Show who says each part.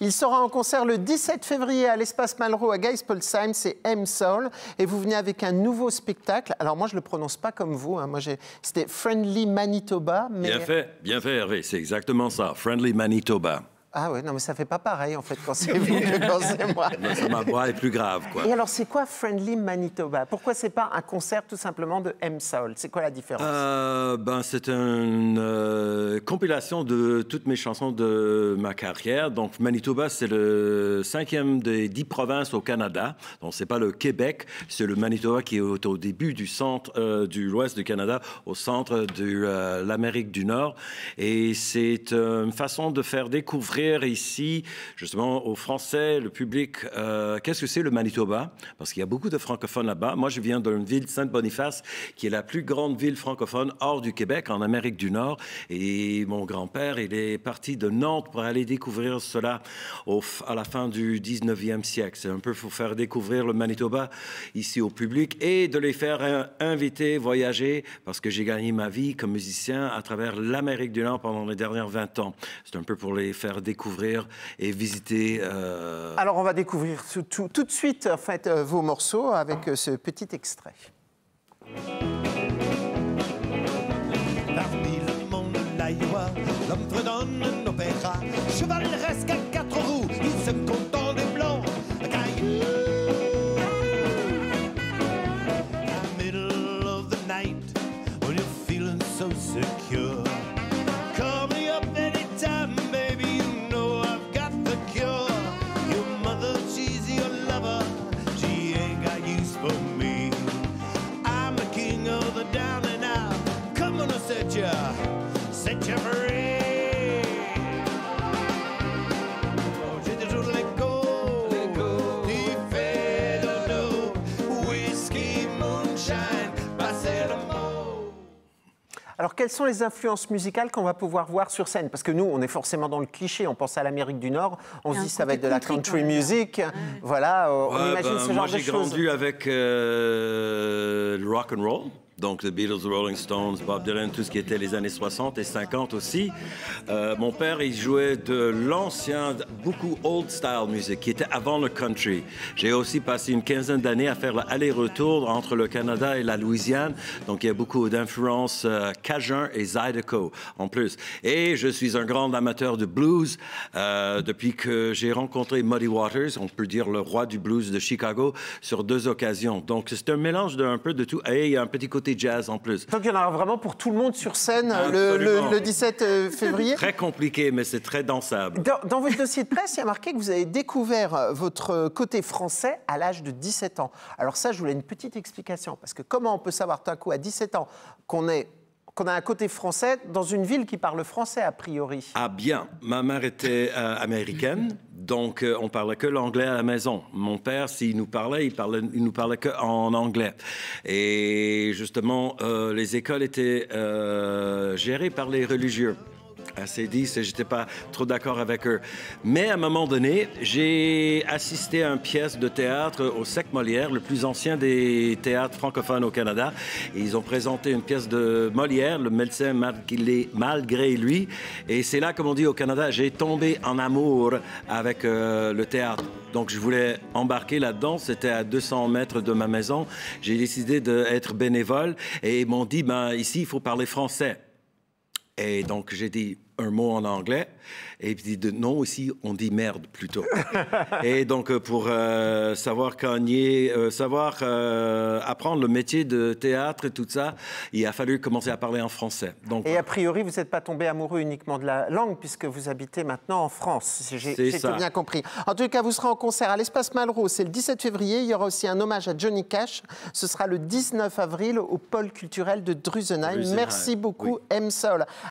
Speaker 1: Il sera en concert le 17 février à l'Espace Malraux à Geispolsheim, c'est M-Soul. Et vous venez avec un nouveau spectacle. Alors moi, je ne le prononce pas comme vous. Hein. Moi, c'était Friendly Manitoba. Mais...
Speaker 2: Bien fait Hervé, c'est exactement ça, Friendly Manitoba.
Speaker 1: Ah oui, non mais ça fait pas pareil en fait quand c'est vous que quand c'est moi.
Speaker 2: Ma voix est plus grave, quoi.
Speaker 1: Et alors c'est quoi Friendly Manitoba? Pourquoi c'est pas un concert tout simplement de M-Soul? C'est quoi la différence?
Speaker 2: C'est une compilation de toutes mes chansons de ma carrière. Donc Manitoba, c'est le 5e des 10 provinces au Canada. Donc c'est pas le Québec, c'est le Manitoba qui est au début du centre de l'ouest du Canada, au centre de l'Amérique du Nord. Et c'est une façon de faire découvrir ici, justement, aux Français, le public, qu'est-ce que c'est le Manitoba? Parce qu'il y a beaucoup de francophones là-bas. Moi, je viens d'une ville, Saint-Boniface, qui est la plus grande ville francophone hors du Québec, en Amérique du Nord. Et mon grand-père, il est parti de Nantes pour aller découvrir cela à la fin du 19e siècle. C'est un peu pour faire découvrir le Manitoba ici au public et de les faire inviter, voyager, parce que j'ai gagné ma vie comme musicien à travers l'Amérique du Nord pendant les dernières 20 ans. C'est un peu pour les faire découvrir et visiter.
Speaker 1: Alors on va découvrir tout de suite en fait, vos morceaux avec ce petit extrait.
Speaker 3: Parmi le monde l'Iowa, l'homme fredonne un opéra, chevaleresque à 4 roues, il s'aime content des blancs, caillou. In the middle of the night, when you're feeling so secure, call me up anytime, baby, you know I've got the cure. Your mother, she's your lover, she ain't got use for me. I'm the king of the down and out, come on, set you free. Oh, j'ai toujours l'écho, du fait dodo, whisky, moonshine, passez le mot.
Speaker 1: Alors, quelles sont les influences musicales qu'on va pouvoir voir sur scène? Parce que nous, on est forcément dans le cliché, on pense à l'Amérique du Nord, on se dit ça va être de la country music, voilà, on imagine ce genre de choses.
Speaker 2: Moi, j'ai grandi avec le rock and roll. Donc, The Beatles, The Rolling Stones, Bob Dylan, tout ce qui était les années 60 et 50 aussi. Mon père, il jouait de l'ancien, beaucoup old style music, qui était avant le country. J'ai aussi passé une quinzaine d'années à faire l'aller-retour entre le Canada et la Louisiane. Donc, il y a beaucoup d'influences cajun et zydeco en plus. Et je suis un grand amateur de blues depuis que j'ai rencontré Muddy Waters, on peut dire le roi du blues de Chicago, sur 2 occasions. Donc, c'est un mélange d'un peu de tout. Et il y a un petit côté jazz en plus.
Speaker 1: Donc il y en aura vraiment pour tout le monde sur scène le 17 février.
Speaker 2: Très compliqué, mais c'est très dansable.
Speaker 1: Dans votre dossier de presse, il y a marqué que vous avez découvert votre côté français à l'âge de 17 ans. Alors ça, je voulais une petite explication, parce que comment on peut savoir tout à coup à 17 ans qu'on a un côté français dans une ville qui parle français, a priori?
Speaker 2: Ah bien, ma mère était américaine, donc on parlait que l'anglais à la maison. Mon père, s'il nous parlait, il nous parlait que en anglais. Et justement, les écoles étaient gérées par les religieux. Assez dit, j'étais pas trop d'accord avec eux. Mais à un moment donné, j'ai assisté à une pièce de théâtre au Sec Molière, le plus ancien des théâtres francophones au Canada. Et ils ont présenté une pièce de Molière, Le médecin malgré lui. Et c'est là, comme on dit au Canada, j'ai tombé en amour avec le théâtre. Donc je voulais embarquer là-dedans. C'était à 200 mètres de ma maison. J'ai décidé d'être bénévole et ils m'ont dit, ici, il faut parler français. Et donc, j'ai dit un mot en anglais. Et puis, non, aussi, on dit merde plutôt. Et donc, pour savoir gagner, apprendre le métier de théâtre et tout ça, il a fallu commencer à parler en français. Donc,
Speaker 1: et a priori, vous n'êtes pas tombé amoureux uniquement de la langue, puisque vous habitez maintenant en France. J'ai tout bien compris. En tout cas, vous serez en concert à l'Espace Malraux, c'est le 17 février. Il y aura aussi un hommage à Johnny Cash. Ce sera le 19 avril au pôle culturel de Drusenheim. Merci beaucoup, M-Soul.